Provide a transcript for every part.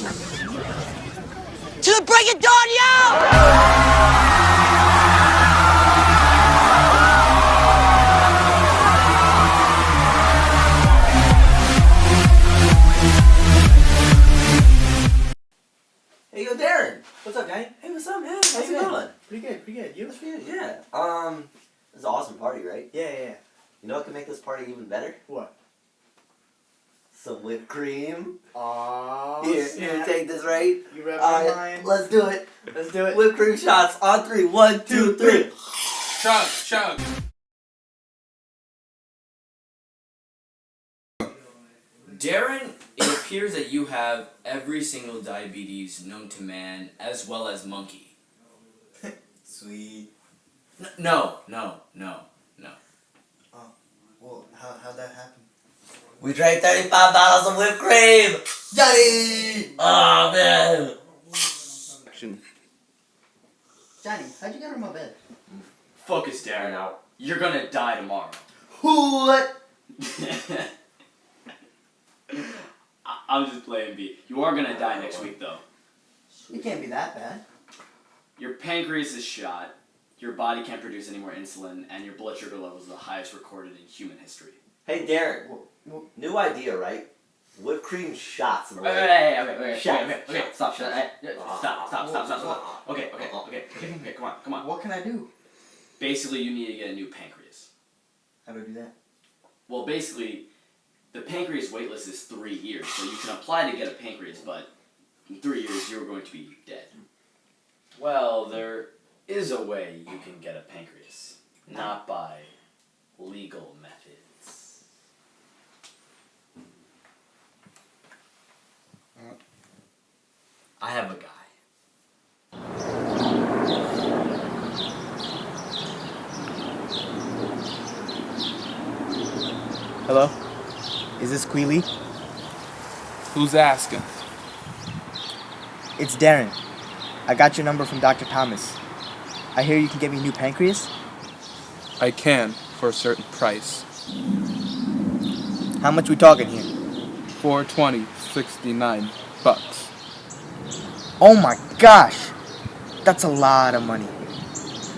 To the break of dawn, yo! Hey, yo, Darren. What's up, Johnny? Hey, what's up, man? How's How's it going? Pretty good, pretty good. You? That's good, yeah. This is an awesome party, right? Yeah. You know what can make this party even better? What? Some whipped cream. Aww. Here, take this, right? You read my mind. Let's do it. Let's do it. Whipped cream shots on 3. 1, 2, 3. Chug. Darren, it appears that you have every single diabetes known to man as well as monkey. Sweet. No. Oh, well, how'd that happen? We drank 35 bottles of whipped cream. Johnny! Oh, man. Johnny, how'd you get on my bed? Focus, Darren. You're gonna die tomorrow. What? I'm just playing B. You are gonna die next week, though. It can't be that bad. Your pancreas is shot, your body can't produce any more insulin, and your blood sugar level is the highest recorded in human history. Hey, Darren. New idea, right? Whipped cream shots in the way. Okay, stop. Okay, come on. What can I do? Basically, you need to get a new pancreas. How do I do that? Well, basically, the pancreas wait list is 3 years, so you can apply to get a pancreas, but in 3 years, you're going to be dead. Well, there is a way you can get a pancreas, not by legal methods. I have a guy. Hello? Is this Queely? Who's asking? It's Darren. I got your number from Dr. Thomas. I hear you can get me a new pancreas? I can, for a certain price. How much we talking here? $420, $69. Oh my gosh! That's a lot of money.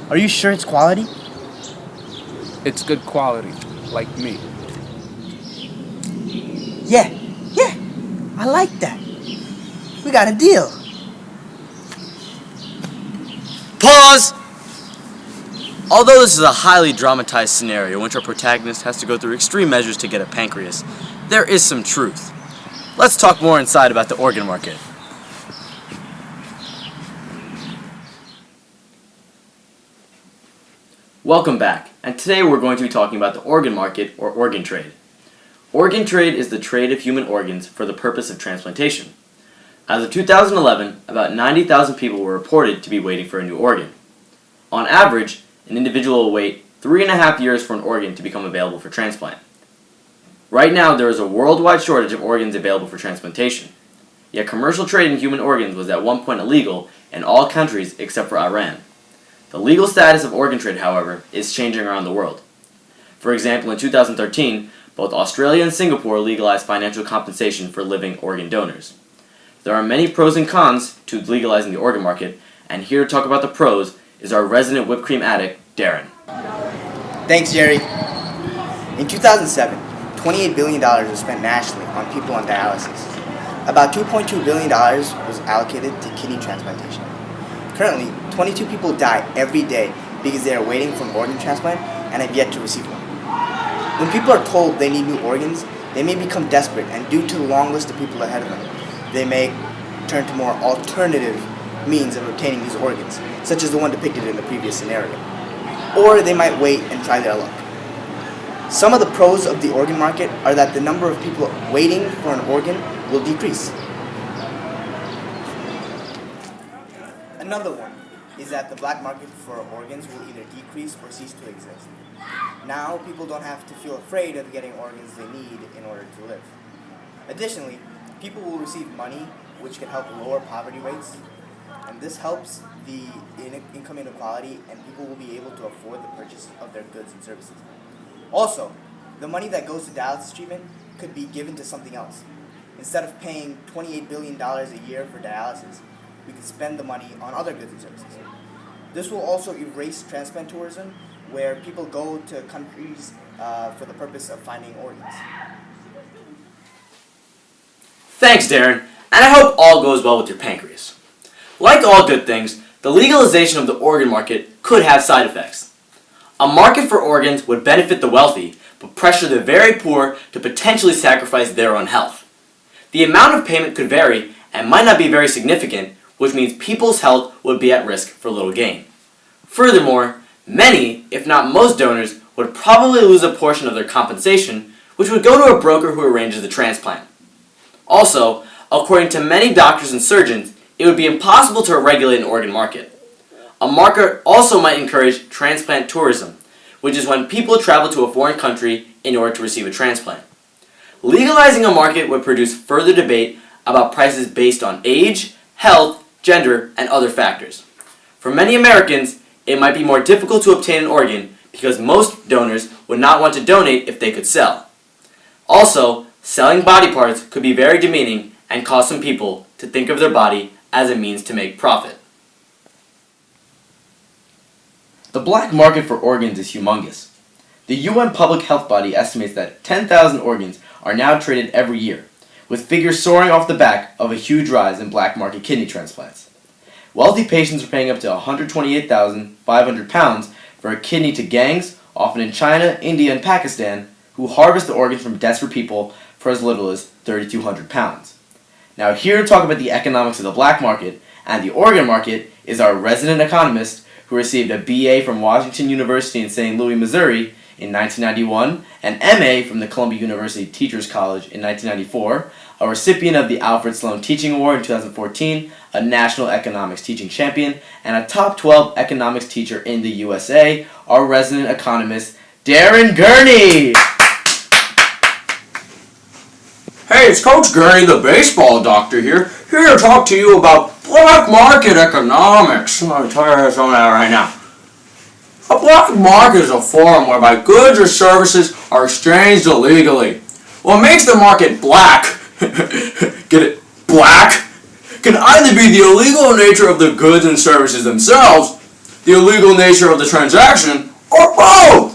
Are you sure it's quality? It's good quality, like me. Yeah, I like that. We got a deal. Pause! Although this is a highly dramatized scenario in which our protagonist has to go through extreme measures to get a pancreas, there is some truth. Let's talk more inside about the organ market. Welcome back, and today we're going to be talking about the organ market or organ trade. Organ trade is the trade of human organs for the purpose of transplantation. As of 2011, about 90,000 people were reported to be waiting for a new organ. On average, an individual will wait 3.5 years for an organ to become available for transplant. Right now, there is a worldwide shortage of organs available for transplantation. Yet commercial trade in human organs was at one point illegal in all countries except for Iran. The legal status of organ trade, however, is changing around the world. For example, in 2013, both Australia and Singapore legalized financial compensation for living organ donors. There are many pros and cons to legalizing the organ market, and here to talk about the pros is our resident whipped cream addict, Darren. Thanks, Jerry. In 2007, $28 billion was spent nationally on people on dialysis. About $2.2 billion was allocated to kidney transplantation. Currently, 22 people die every day because they are waiting for an organ transplant and have yet to receive one. When people are told they need new organs, they may become desperate, and due to the long list of people ahead of them, they may turn to more alternative means of obtaining these organs, such as the one depicted in the previous scenario. Or they might wait and try their luck. Some of the pros of the organ market are that the number of people waiting for an organ will decrease. Another one is that the black market for organs will either decrease or cease to exist. Now, people don't have to feel afraid of getting organs they need in order to live. Additionally, people will receive money which can help lower poverty rates, and this helps the income inequality, and people will be able to afford the purchase of their goods and services. Also, the money that goes to dialysis treatment could be given to something else. Instead of paying $28 billion a year for dialysis, we could spend the money on other goods and services. This will also erase transplant tourism, where people go to countries for the purpose of finding organs. Thanks, Darren, and I hope all goes well with your pancreas. Like all good things, the legalization of the organ market could have side effects. A market for organs would benefit the wealthy, but pressure the very poor to potentially sacrifice their own health. The amount of payment could vary and might not be very significant, which means people's health would be at risk for little gain. Furthermore, many, if not most donors, would probably lose a portion of their compensation, which would go to a broker who arranges the transplant. Also, according to many doctors and surgeons, it would be impossible to regulate an organ market. A market also might encourage transplant tourism, which is when people travel to a foreign country in order to receive a transplant. Legalizing a market would produce further debate about prices based on age, health, gender, and other factors. For many Americans, it might be more difficult to obtain an organ because most donors would not want to donate if they could sell. Also, selling body parts could be very demeaning and cause some people to think of their body as a means to make profit. The black market for organs is humongous. The UN public health body estimates that 10,000 organs are now traded every year, with figures soaring off the back of a huge rise in black market kidney transplants. Wealthy patients are paying up to £128,500 for a kidney to gangs, often in China, India, and Pakistan, who harvest the organs from desperate people for as little as £3,200. Now, here to talk about the economics of the black market and the organ market is our resident economist who received a BA from Washington University in St. Louis, Missouri in 1991, an MA from the Columbia University Teachers College in 1994, a recipient of the Alfred Sloan Teaching Award in 2014, a National Economics Teaching Champion, and a top 12 economics teacher in the USA, our resident economist, Darren Gurney! Hey, it's Coach Gurney, the baseball doctor here to talk to you about black market economics. I'm going to tell you some of that right now. A black market is a forum whereby goods or services are exchanged illegally. What makes the market black, get it, black, can either be the illegal nature of the goods and services themselves, the illegal nature of the transaction, or both.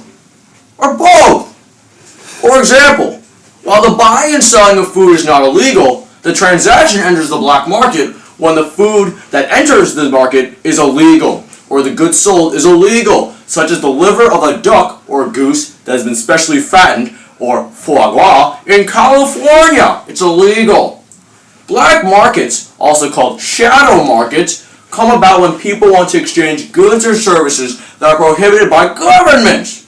For example, while the buying and selling of food is not illegal, the transaction enters the black market when the food that enters the market is illegal, or the goods sold is illegal, such as the liver of a duck or goose that has been specially fattened, or foie gras, in California. It's illegal. Black markets, also called shadow markets, come about when people want to exchange goods or services that are prohibited by governments.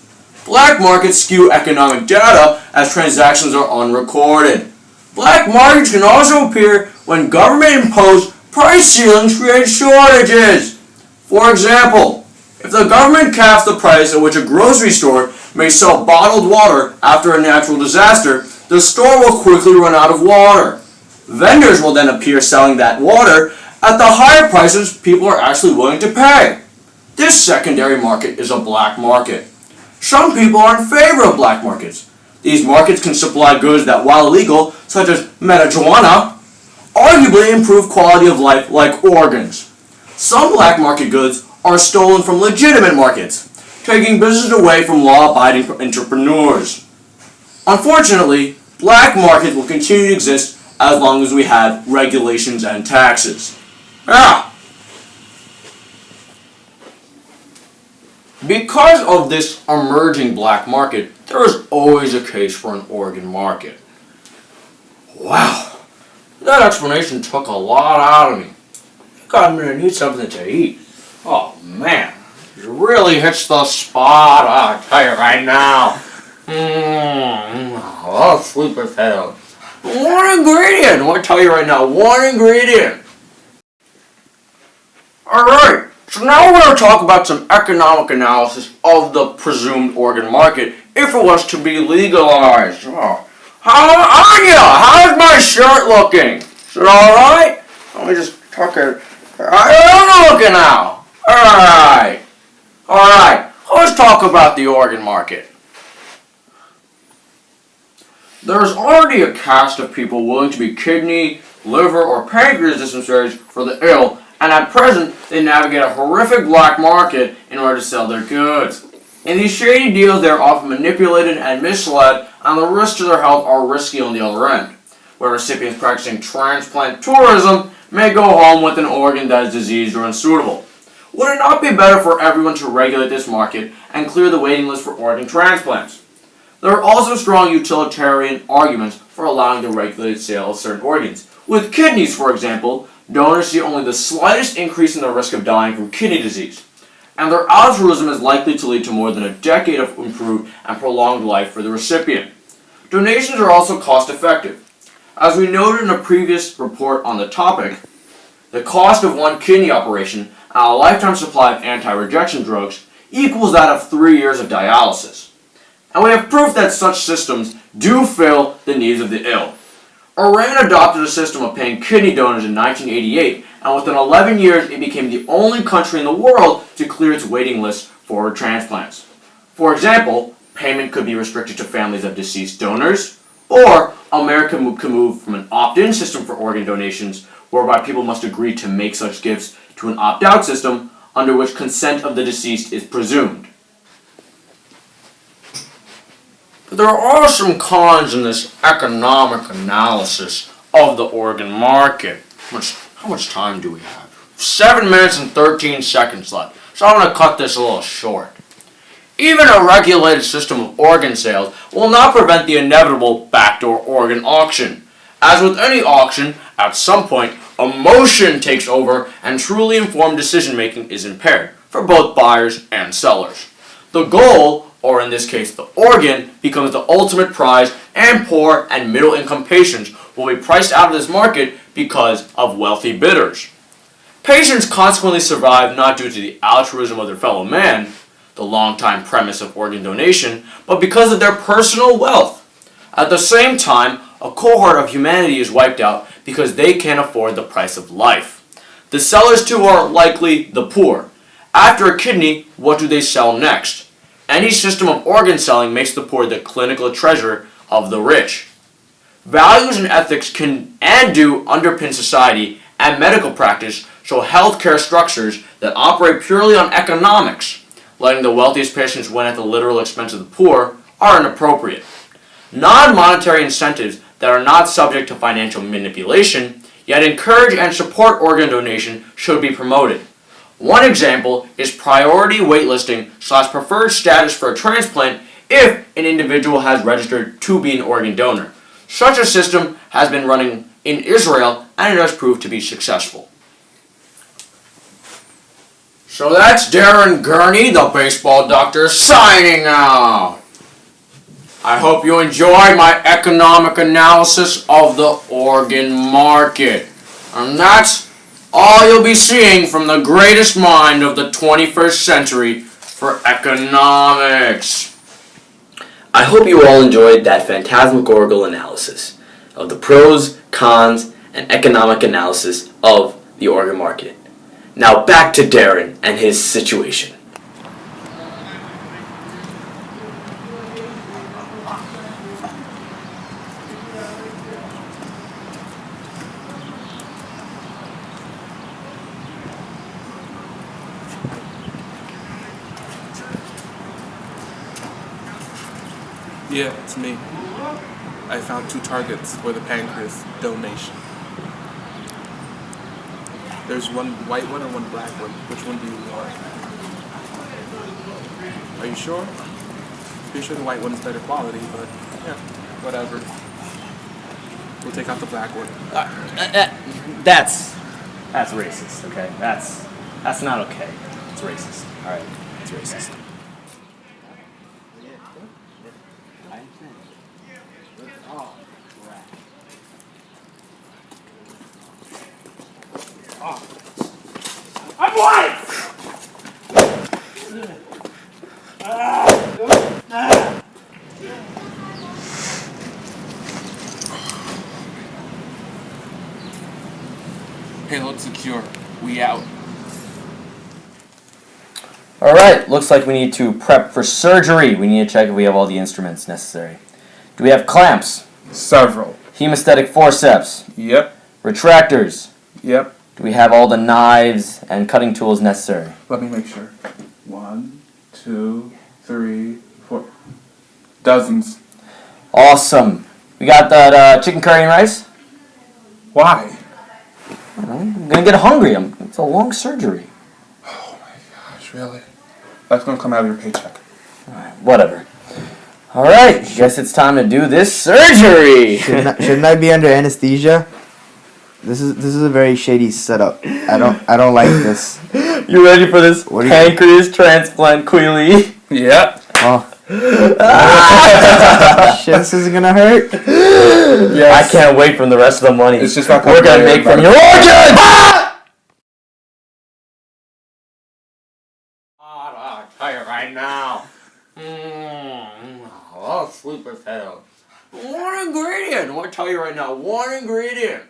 Black markets skew economic data as transactions are unrecorded. Black markets can also appear when government-imposed price ceilings create shortages. For example, if the government caps the price at which a grocery store may sell bottled water after a natural disaster, the store will quickly run out of water. Vendors will then appear selling that water at the higher prices people are actually willing to pay. This secondary market is a black market. Some people are in favor of black markets. These markets can supply goods that, while illegal, such as marijuana, arguably improve quality of life like organs. Some black market goods are stolen from legitimate markets, taking business away from law-abiding entrepreneurs. Unfortunately, black markets will continue to exist as long as we have regulations and taxes. Because of this emerging black market, there is always a case for an organ market. Wow, that explanation took a lot out of me. I'm going to need something to eat. Oh man, it really hits the spot, I'll tell you right now. Oh, sweet potato. One ingredient, I want to tell you right now, one ingredient. Alright, so now we're going to talk about some economic analysis of the presumed organ market if it was to be legalized. Oh. How are you? How's my shirt looking? Is it alright? Let me just tuck it. How are you looking now? Alright. Let's talk about the organ market. There's already a caste of people willing to be kidney, liver, or pancreas dispensaries for the ill, and at present, they navigate a horrific black market in order to sell their goods. In these shady deals, they are often manipulated and misled, and the risks to their health are risky on the other end, where recipients practicing transplant tourism may go home with an organ that is diseased or unsuitable. Would it not be better for everyone to regulate this market and clear the waiting list for organ transplants? There are also strong utilitarian arguments for allowing the regulated sale of certain organs. With kidneys, for example, donors see only the slightest increase in the risk of dying from kidney disease, and their altruism is likely to lead to more than a decade of improved and prolonged life for the recipient. Donations are also cost-effective. As we noted in a previous report on the topic, the cost of one kidney operation and a lifetime supply of anti-rejection drugs equals that of 3 years of dialysis. And we have proof that such systems do fill the needs of the ill. Iran adopted a system of paying kidney donors in 1988, and within 11 years it became the only country in the world to clear its waiting list for transplants. For example, payment could be restricted to families of deceased donors, or America could move from an opt-in system for organ donations, whereby people must agree to make such gifts, to an opt-out system, under which consent of the deceased is presumed. But there are some cons in this economic analysis of the organ market. How much time do we have? 7 minutes and 13 seconds left, so I'm going to cut this a little short. Even a regulated system of organ sales will not prevent the inevitable backdoor organ auction. As with any auction, at some point, emotion takes over and truly informed decision-making is impaired for both buyers and sellers. The goal, or in this case the organ, becomes the ultimate prize, and poor and middle-income patients will be priced out of this market because of wealthy bidders. Patients consequently survive not due to the altruism of their fellow man, the long-time premise of organ donation, but because of their personal wealth. At the same time, a cohort of humanity is wiped out because they can't afford the price of life. The sellers too are likely the poor. After a kidney, what do they sell next? Any system of organ selling makes the poor the clinical treasure of the rich. Values and ethics can and do underpin society and medical practice, so healthcare structures that operate purely on economics, letting the wealthiest patients win at the literal expense of the poor, are inappropriate. Non-monetary incentives that are not subject to financial manipulation, yet encourage and support organ donation, should be promoted. One example is priority waitlisting / preferred status for a transplant if an individual has registered to be an organ donor. Such a system has been running in Israel and it has proved to be successful. So that's Darren Gurney, the baseball doctor, signing out. I hope you enjoyed my economic analysis of the organ market. And that's all you'll be seeing from the greatest mind of the 21st century for economics. I hope you all enjoyed that phantasmagorical analysis of the pros, cons, and economic analysis of the organ market. Now back to Darren and his situation. Yeah, it's me. I found 2 targets for the pancreas donation. There's one white one and one black one. Which one do you want? Are you sure? Pretty sure the white one is better quality, but yeah, whatever. We'll take out the black one. That's racist, okay? That's not okay. It's racist. Alright, it's racist. I'm white! Payload secure. We out. Alright, looks like we need to prep for surgery. We need to check if we have all the instruments necessary. Do we have clamps? Several. Hemostatic forceps. Yep. Retractors. Yep. Do we have all the knives and cutting tools necessary? Let me make sure. 1, 2, 3, 4. Dozens. Awesome. We got that chicken curry and rice? Why? I'm gonna get hungry. It's a long surgery. Oh my gosh, really? That's gonna come out of your paycheck. Alright, whatever. Alright, guess it's time to do this surgery! Shouldn't I be under anesthesia? This is a very shady setup. I don't like this. You ready for this What are you- pancreas transplant, Queely? Yep. Oh. Shit, this is gonna hurt. I can't wait for the rest of the money It's just not we're gonna make from your organs! I'll tell you right now. I'll sleep as hell. One ingredient. I want to tell you right now. One ingredient.